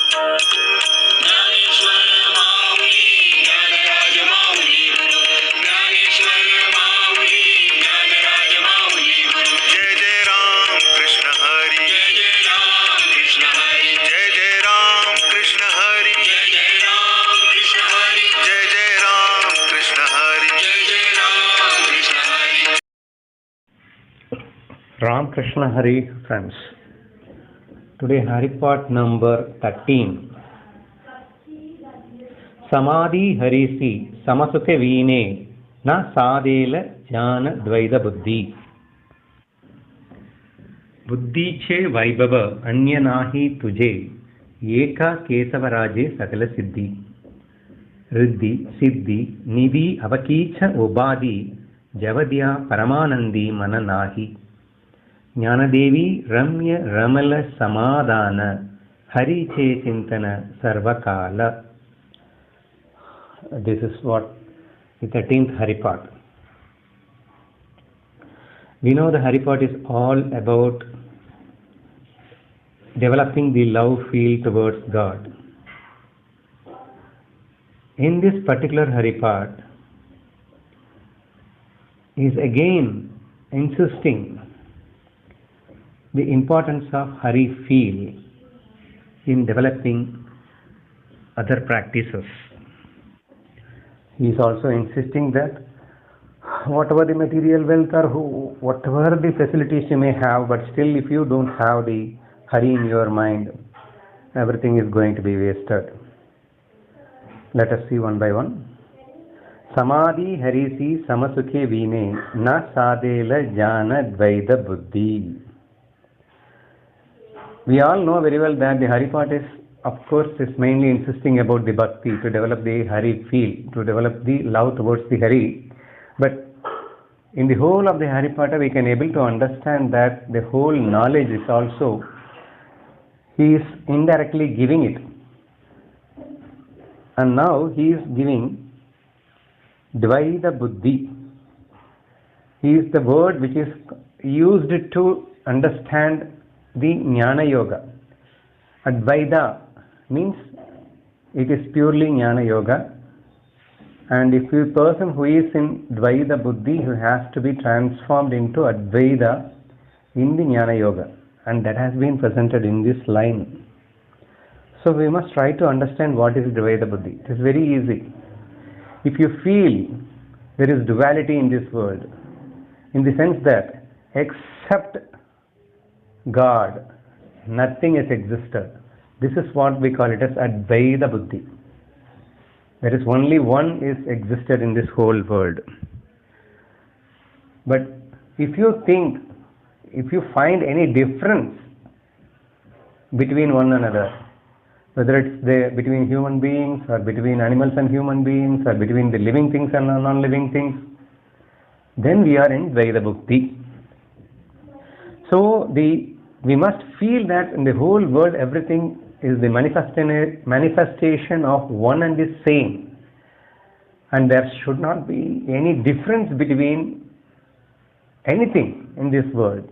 Gyaneshwar Mauli Haripat Gyaneshwar Mauli Haripat Jai Jai Ram Krishna Hari Jai Jai Ram Krishna Hari Jai Jai Ram Krishna Hari Jai Jai Ram Krishna Hari Jai Jai Ram Krishna Hari Jai Jai Ram Krishna Hari. Ram Krishna Hari, friends. Today Haripat number 13. Samadhi harisi samasukhe veene na sadela jnana dvaida buddhi. Buddhi che vaibhava anya nahi tujhe eka kesavaraje sakala siddhi. Riddhi siddhi nidhi avakicha ubadhi javadya paramanandi mana nahi. Jnanadevi Ramya Ramala Samadhana Hari Che Chintana Sarvakala. This is what the 13th Haripat. We know the Haripat is all about developing the love feel towards God. In this particular Haripat, he is again insisting the importance of Hari feel in developing other practices. He is also insisting that whatever the material wealth or whatever the facilities you may have, but still if you don't have the Hari in your mind, everything is going to be wasted. Let us see one by one. Samadhi harisi samasukhe veene na sadela jnana dvaida buddhi. We all know very well that the Haripat is, of course, is mainly insisting about the bhakti, to develop the Hari feel, to develop the love towards the Hari. But in the whole of the Haripata, we can able to understand that the whole knowledge is also, he is indirectly giving it. And now he is giving Dvaida Buddhi. He is the word which is used to understand the Jnana Yoga. Advaita means it is purely Jnana Yoga, and if a person who is in Dvaita Buddhi, who has to be transformed into Advaita in the Jnana Yoga, and that has been presented in this line. So we must try to understand what is Dvaita Buddhi. It is very easy. If you feel there is duality in this world, in the sense that except God, nothing has existed. This is what we call it as Advaita Buddhi. There is only one is existed in this whole world. But if you think, if you find any difference between one another, whether it's between human beings or between animals and human beings or between the living things and non-living things, then we are in Dvaita Buddhi. So we must feel that in the whole world everything is the manifestation of one and the same, and there should not be any difference between anything in this world.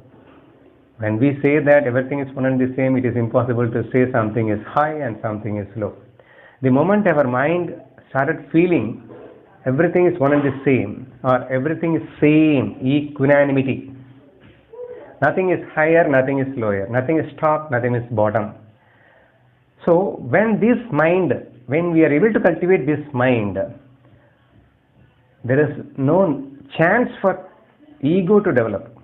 When we say that everything is one and the same, it is impossible to say something is high and something is low. The moment our mind started feeling everything is one and the same, or everything is same, equanimity, nothing is higher, nothing is lower, nothing is top, nothing is bottom. So when we are able to cultivate this mind, there is no chance for ego to develop.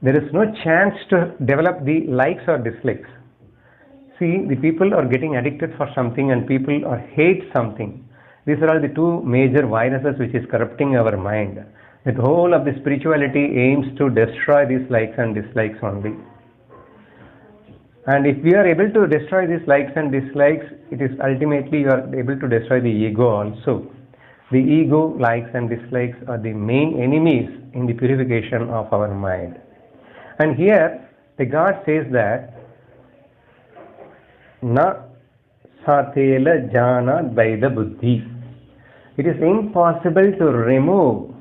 There is no chance to develop the likes or dislikes. See, the people are getting addicted for something and people are hate something. These are all the two major viruses which is corrupting our mind. The whole of the spirituality aims to destroy these likes and dislikes only. And if we are able to destroy these likes and dislikes, it is ultimately you are able to destroy the ego also. The ego, likes and dislikes are the main enemies in the purification of our mind. And here the God says that na satela jana dvaida buddhi. It is impossible to remove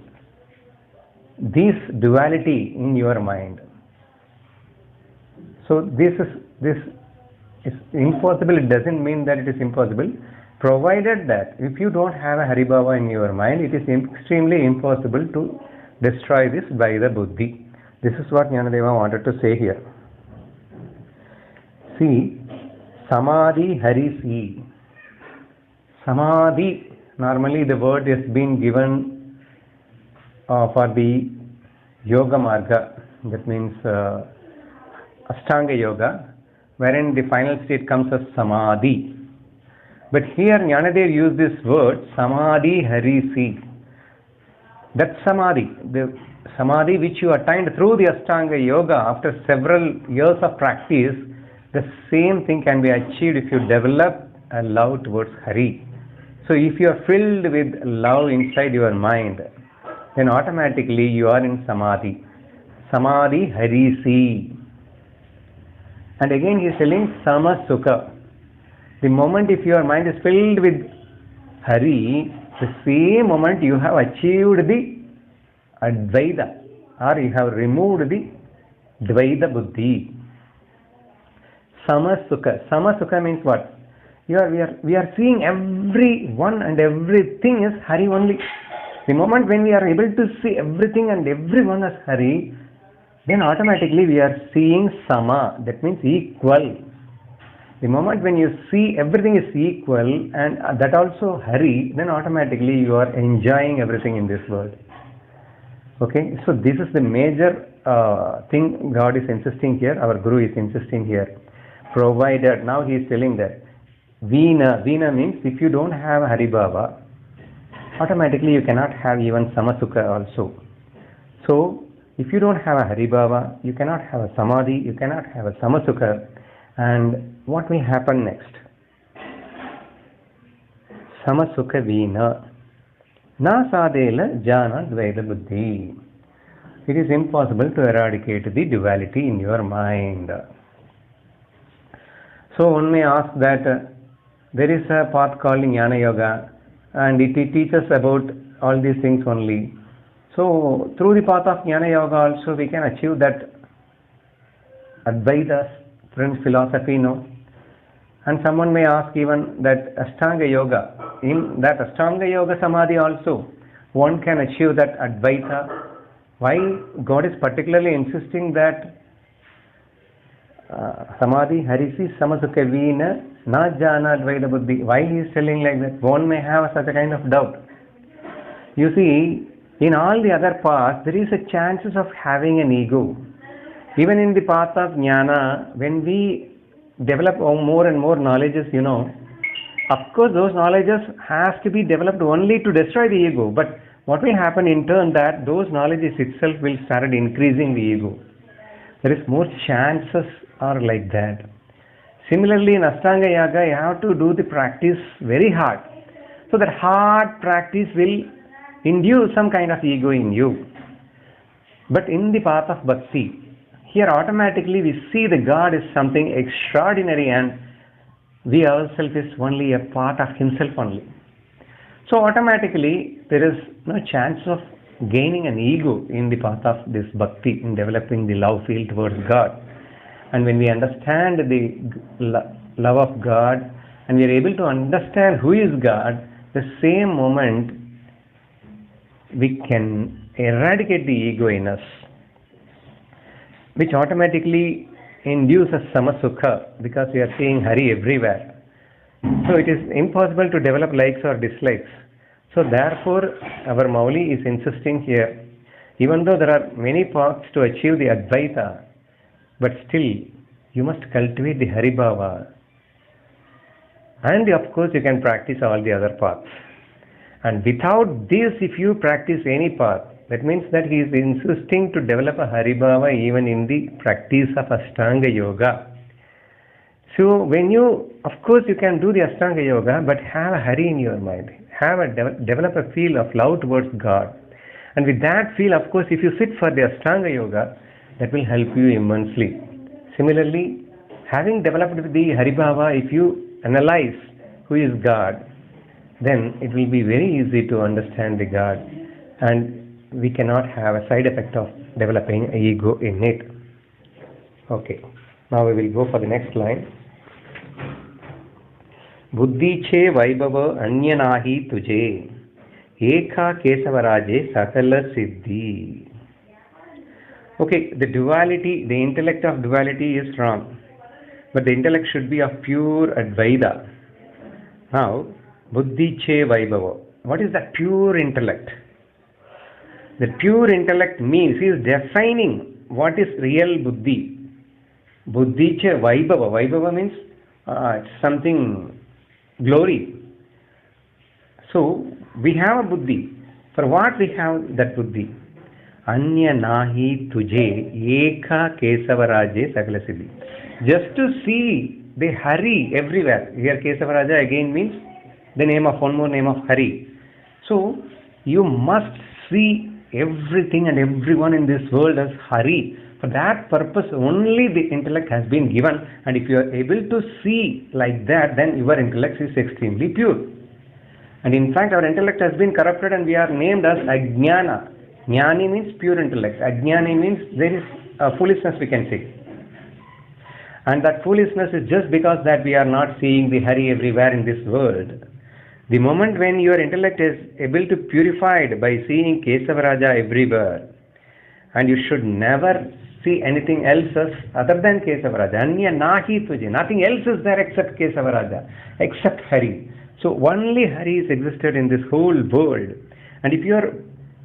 this duality in your mind. So this It's impossible, it doesn't mean that it is impossible, provided that if you don't have a Haribhava in your mind, it is extremely impossible to destroy this by the buddhi. This is what Jnanadeva wanted to say here. See, Samadhi Harisi. Samadhi, normally the word has been given for the Yoga Marga, that means Ashtanga Yoga, wherein the final state comes as Samadhi. But here Jnanadev used this word Samadhi Harisi. That Samadhi, the Samadhi which you attained through the Ashtanga Yoga after several years of practice, the same thing can be achieved if you develop a love towards Hari. So if you are filled with love inside your mind, then automatically you are in Samadhi. Samadhi Harisi. And again he is telling Samasukha. The moment if your mind is filled with Hari, the same moment you have achieved the Advaita, or you have removed the Dvaita Buddhi. Samasukha. Samasukha means what? We are seeing everyone and everything as Hari only. The moment when we are able to see everything and everyone as Hari, then automatically we are seeing Sama, that means equal. The moment when you see everything is equal and that also Hari, then automatically you are enjoying everything in this world. Okay, so this is the major thing God is insisting here, our Guru is insisting here. Provided, now he is telling that Veena means if you don't have Haribhava, automatically you cannot have even Samasukha also. So if you don't have a Haribhava, you cannot have a Samadhi, you cannot have a Samasukha. And what will happen next? Samasukha Veena Na Sadela Jana Dvaita Buddhi. It is impossible to eradicate the duality in your mind. So one may ask that there is a path called Jnana Yoga and it teaches about all these things only. So through the path of Jnana Yoga also we can achieve that Advaita philosophy, no? And someone may ask even that Ashtanga Yoga, in that Ashtanga Yoga Samadhi also one can achieve that Advaita. Why God is particularly insisting that Samadhi Harisi Samasukha Veena Na Jana Dvaita Buddhi? Why he is telling like that? One may have such a kind of doubt. You see, in all the other paths, there is a chances of having an ego. Even in the path of Jnana, when we develop more and more knowledges, of course those knowledges has to be developed only to destroy the ego. But what will happen in turn that those knowledges itself will start increasing the ego. There is more chances are like that. Similarly, in Ashtanga Yoga, you have to do the practice very hard. So that hard practice will induce some kind of ego in you. But in the path of Bhakti, here automatically we see the God is something extraordinary and we ourselves is only a part of Himself only. So automatically there is no chance of gaining an ego in the path of this Bhakti, in developing the love feel towards God. And when we understand the love of God and we are able to understand who is God, the same moment we can eradicate the ego in us, which automatically induces Samasukha, because we are seeing Hari everywhere. So it is impossible to develop likes or dislikes. So therefore our Mauli is insisting here, even though there are many paths to achieve the Advaita, but still you must cultivate the Haribhava. And of course you can practice all the other paths. And without this, if you practice any path, that means that he is insisting to develop a Haribhava even in the practice of Ashtanga Yoga. So when of course you can do the Ashtanga Yoga, but have a Hari in your mind. Develop a feel of love towards God. And with that feel, of course, if you sit for the Ashtanga Yoga, that will help you immensely. Similarly, having developed the Haribhava, if you analyze who is God, then it will be very easy to understand the God. And we cannot have a side effect of developing ego in it. Okay, now we will go for the next line. Buddhiche Vaibhava Anyanahi Tuje Eka Kesavaraje Sakala Siddhi. Okay, the duality, the intellect of duality is wrong. But the intellect should be of pure Advaita. Now, Buddhiche Vaibhava. What is that pure intellect? The pure intellect means he is defining what is real Buddhi. Buddhiche Vaibhava. Vaibhava means something glory. So, we have a Buddhi. For what we have that Buddhi? Anya nahi tuje eka kesavaraje sakala siddhi. Just to see the Hari everywhere. Here Kesavaraja again means the name of one more name of Hari. So you must see everything and everyone in this world as Hari. For that purpose only the intellect has been given, and if you are able to see like that, then your intellect is extremely pure. And in fact our intellect has been corrupted and we are named as Ajnana. Jnani means pure intellect. Ajnani means there is foolishness, we can say. And that foolishness is just because that we are not seeing the Hari everywhere in this world. The moment when your intellect is able to purified by seeing Kesavaraja everywhere, and you should never see anything else other than Kesavaraja. Anya nahi tuje. Nothing else is there except Kesavaraja, except Hari. So only Hari is existed in this whole world. And if your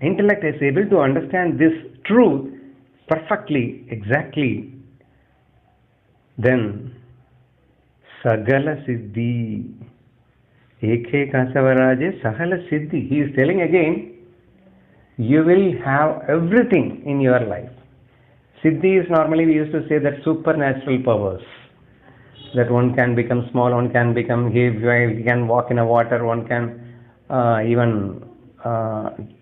intellect is able to understand this truth perfectly, exactly, then Sagala Siddhi Eke Kasavaraje Sahala Siddhi. He is telling again, you will have everything in your life. Siddhi is normally, we used to say that supernatural powers. That one can become small, one can become huge, he can walk in a water, one can even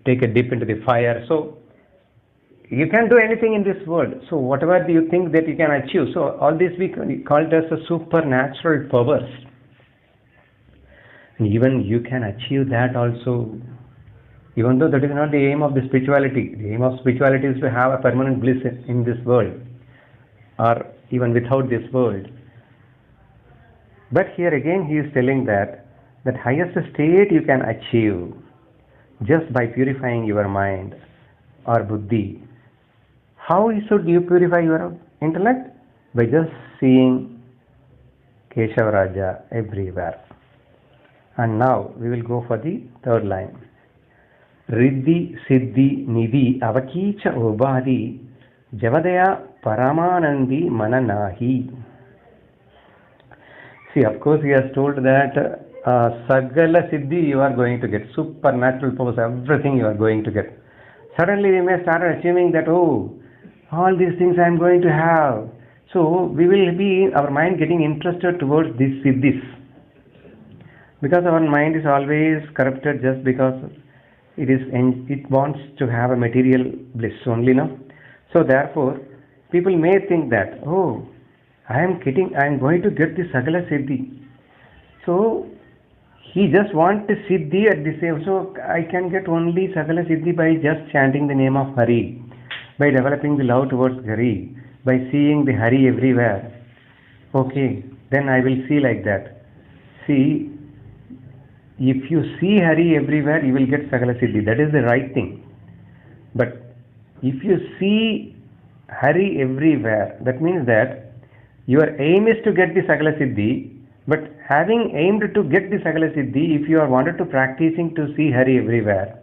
take a dip into the fire. So you can do anything in this world. So whatever do you think that you can achieve. So all this we call it as a supernatural powers. And even you can achieve that also. Even though that is not the aim of the spirituality. The aim of spirituality is to have a permanent bliss in this world, or even without this world. But here again he is telling that highest state you can achieve just by purifying your mind or buddhi. How should you purify your intellect? By just seeing Keshavaraja everywhere. And now we will go for the third line. Riddhi Siddhi Nidhi Avakicha Ubadi Javadaya Paramanandi Mananahi. See, of course he has told that Sagala Siddhi you are going to get, supernatural powers, everything you are going to get. Suddenly we may start assuming that, oh, all these things I am going to have. So we will be, our mind getting interested towards these siddhis. Because our mind is always corrupted just because it wants to have a material bliss only, no? So therefore, people may think that, oh, I am going to get the Sagala Siddhi. So he just wants the Siddhi at the same, so I can get only Sagala Siddhi by just chanting the name of Hari, by developing the love towards Hari, by seeing the Hari everywhere. Okay, then I will see like that. See, if you see Hari everywhere, you will get Sagala Siddhi. That is the right thing. But if you see Hari everywhere, that means that your aim is to get the Sagala Siddhi, but having aimed to get the Sagala Siddhi, if you are wanted to practicing to see Hari everywhere,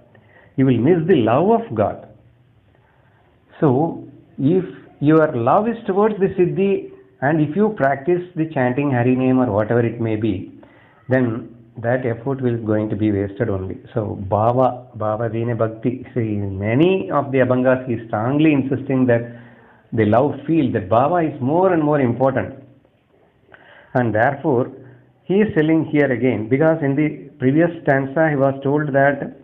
you will miss the love of God. So, if your love is towards the Siddhi, and if you practice the chanting Hari name or whatever it may be, then that effort will going to be wasted only. So, Bhava Dine Bhakti. See, many of the Abhangas, he is strongly insisting that the love feel, that Bhava is more and more important. And therefore, he is telling here again, because in the previous stanza he was told that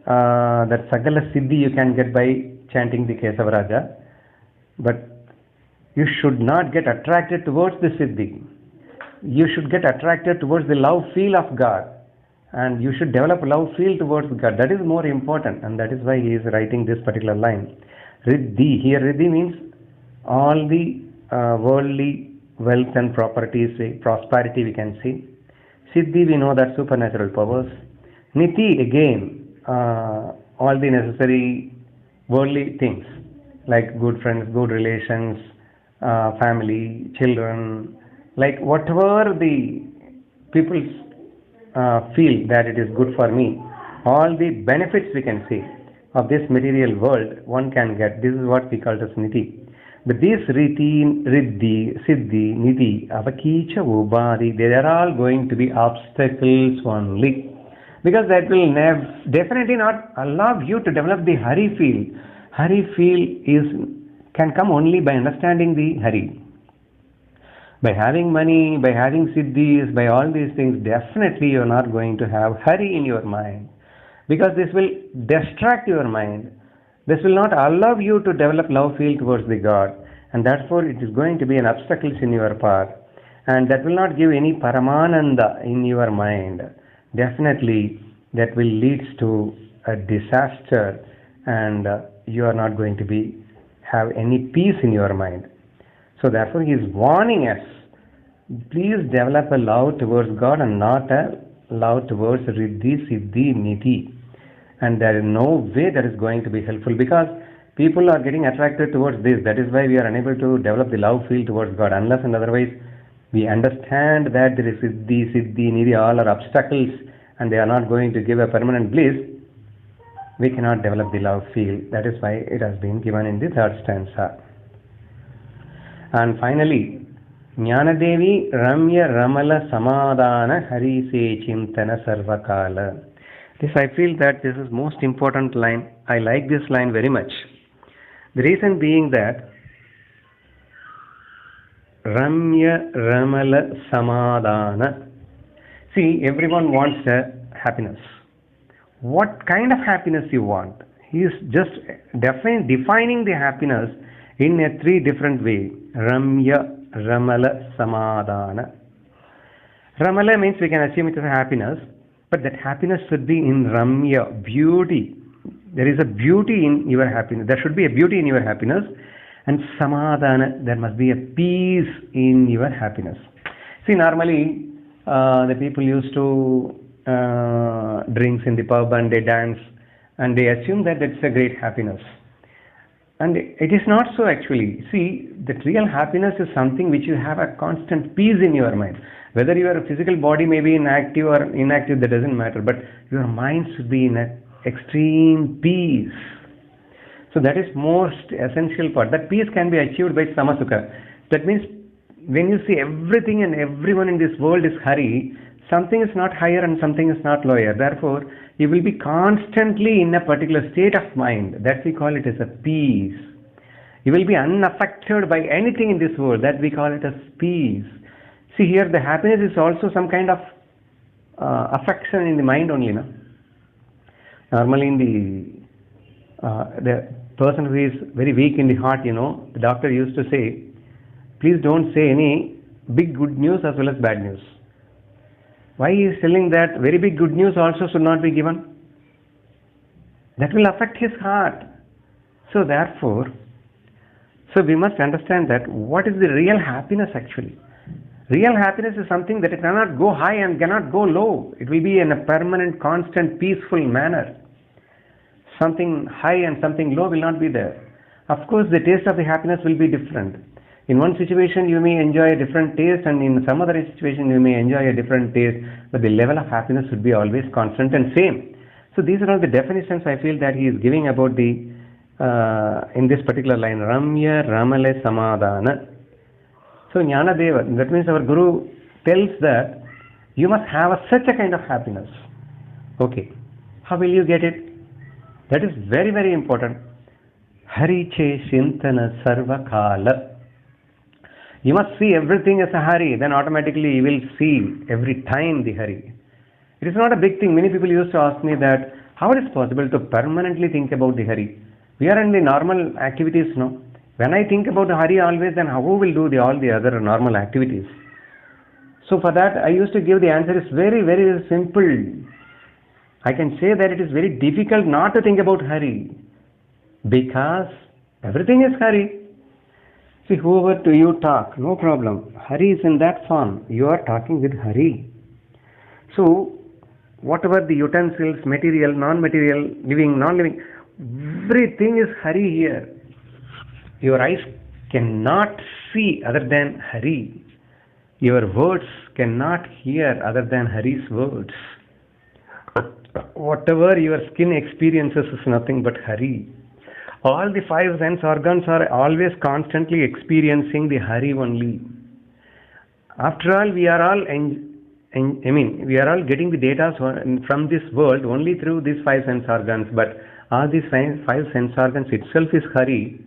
that Sagala Siddhi you can get by chanting the Kesavaraja, but you should not get attracted towards the Siddhi. You should get attracted towards the love feel of God, and you should develop love feel towards God. That is more important, and that is why he is writing this particular line. Riddhi, here Riddhi means all the worldly wealth and properties, prosperity we can see. Siddhi, we know that supernatural powers. Niti, again, all the necessary worldly things like good friends, good relations, family, children, like whatever the people feel that it is good for me, all the benefits we can see of this material world one can get. This is what we call as niti. But these riti, riddhi, siddhi, niti, avakicha, ubadi, they are all going to be obstacles only. Because that will definitely not allow you to develop the Hari feel. Hari feel can come only by understanding the Hari. By having money, by having siddhis, by all these things, definitely you are not going to have Hari in your mind. Because this will distract your mind. This will not allow you to develop love feel towards the God. And therefore it is going to be an obstacle in your path. And that will not give any paramananda in your mind. Definitely that will lead to a disaster, and you are not going to have any peace in your mind. So therefore he is warning us, please develop a love towards God and not a love towards riddhi, siddhi, niti. And there is no way that is going to be helpful, because people are getting attracted towards this. That is why we are unable to develop the love feel towards God, unless and otherwise we understand that there is siddhi, niti, all are obstacles and they are not going to give a permanent bliss. We cannot develop the love feel. That is why it has been given in the third stanza. And finally, Jnanadevi Ramya Ramala Samadhana Harise Chintana Sarvakala. This, I feel that this is most important line. I like this line very much. The reason being that Ramya Ramala Samadhana. See, everyone wants happiness. What kind of happiness you want? He is just defining the happiness in a three different way. Ramya Ramala Samadhana. Ramala means we can assume it as a happiness, but that happiness should be in Ramya, beauty. There is a beauty in your happiness. There should be a beauty in your happiness. And Samadhana, there must be a peace in your happiness. See, normally the people used to drinks in the pub and they dance and they assume that it's a great happiness. And it is not so actually. See, that real happiness is something which you have a constant peace in your mind. Whether your physical body may be inactive or inactive, that doesn't matter, but your mind should be in an extreme peace. So that is most essential part. That peace can be achieved by samasukha. That means when you see everything and everyone in this world is Hari, something is not higher and something is not lower. Therefore, you will be constantly in a particular state of mind. That we call it as a peace. You will be unaffected by anything in this world. That we call it as peace. See, here the happiness is also some kind of affection in the mind only. No? Normally in the person who is very weak in the heart, the doctor used to say, please don't say any big good news as well as bad news. Why he is telling that very big good news also should not be given? That will affect his heart. So therefore, we must understand that what is the real happiness actually. Real happiness is something that it cannot go high and cannot go low. It will be in a permanent, constant, peaceful manner. Something high and something low will not be there. Of course, the taste of the happiness will be different. In one situation, you may enjoy a different taste, and in some other situation, you may enjoy a different taste, but the level of happiness should be always constant and same. So these are all the definitions I feel that he is giving about the, in this particular line, Ramya Ramale Samadhana. So Jnanadeva, that means our Guru tells that you must have such a kind of happiness. Okay, how will you get it? That is very, very important. Hari che shintana sarva kala. You must see everything as a Hari, then automatically you will see every time the Hari. It is not a big thing. Many people used to ask me that, how it is possible to permanently think about the Hari? We are in the normal activities, no? When I think about the Hari always, then who will do all the other normal activities? So for that, I used to give the answer is very, very simple. I can say that it is very difficult not to think about Hari, because everything is Hari. See, whoever to you talk, no problem. Hari is in that form. You are talking with Hari. So, whatever the utensils, material, non-material, living, non-living, everything is Hari here. Your eyes cannot see other than Hari. Your words cannot hear other than Hari's words. Whatever your skin experiences is nothing but Hari. All the five sense organs are always constantly experiencing the Hari only. After all, we are all we are all getting the data from this world only through these five sense organs, but all these five sense organs itself is Hari.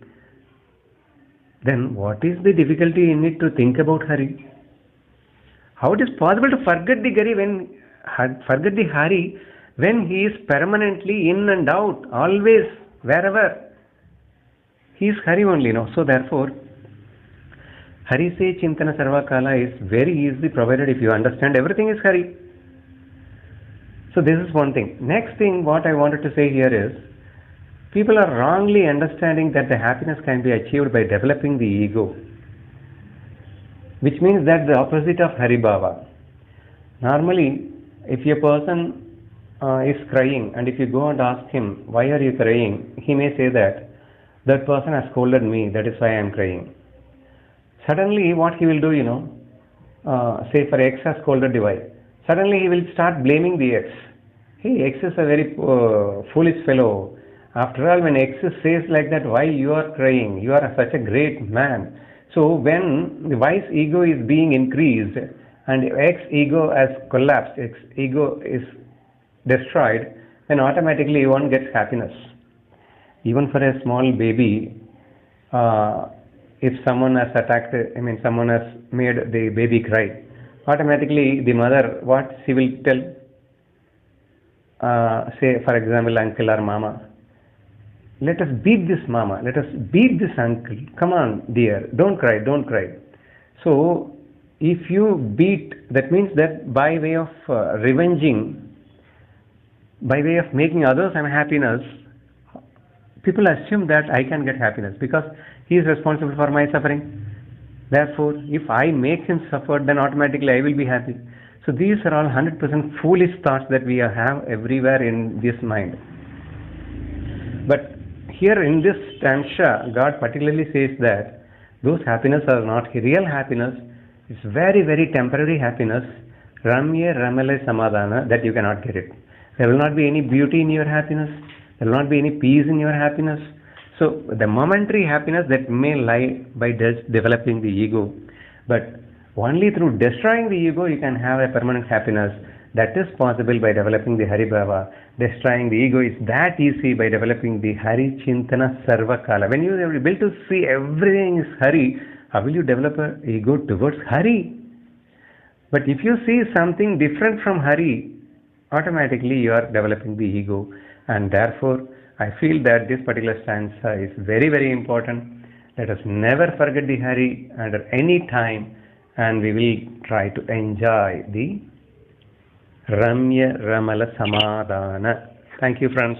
Then what is the difficulty in it to think about Hari? How it is possible to forget the Hari when he is permanently in and out, always, wherever? He is Hari only, no? So therefore, Hari se Chintana Sarvakala is very easily provided if you understand everything is Hari. So this is one thing. Next thing what I wanted to say here is, people are wrongly understanding that the happiness can be achieved by developing the ego, which means that the opposite of Haribhava. Normally, if a person is crying, and if you go and ask him, why are you crying? He may say that person has scolded me, that is why I am crying. Suddenly, what he will do, say for X has scolded Y. Suddenly, he will start blaming the X. Hey, X is a very foolish fellow. After all, when X says like that, why you are crying? You are such a great man. So, when the Y's ego is being increased and X ego has collapsed, X ego is destroyed, then automatically one gets happiness. Even for a small baby, if someone has someone has made the baby cry, automatically the mother, what she will tell? Say, for example, uncle or mama, let us beat this mama, let us beat this uncle, come on dear, don't cry, don't cry. So, if you beat, that means that by way of revenging, by way of making others unhappiness, people assume that I can get happiness because he is responsible for my suffering. Therefore, if I make him suffer, then automatically I will be happy. So these are all 100% foolish thoughts that we have everywhere in this mind. But here in this stanza, God particularly says that those happiness are not real happiness. It's very, very temporary happiness. Ramya Ramale Samadhana, that you cannot get it. There will not be any beauty in your happiness. There will not be any peace in your happiness. So the momentary happiness that may lie by developing the ego, but only through destroying the ego you can have a permanent happiness. That is possible by developing the Haribhava. Destroying the ego is that easy by developing the Hari Chintana Sarvakala. When you are able to see everything is Hari, how will you develop an ego towards Hari? But if you see something different from Hari, automatically you are developing the ego. And therefore, I feel that this particular stanza is very, very important. Let us never forget the Hari under any time, and we will try to enjoy the Ramya Ramala Samadhana. Thank you, friends.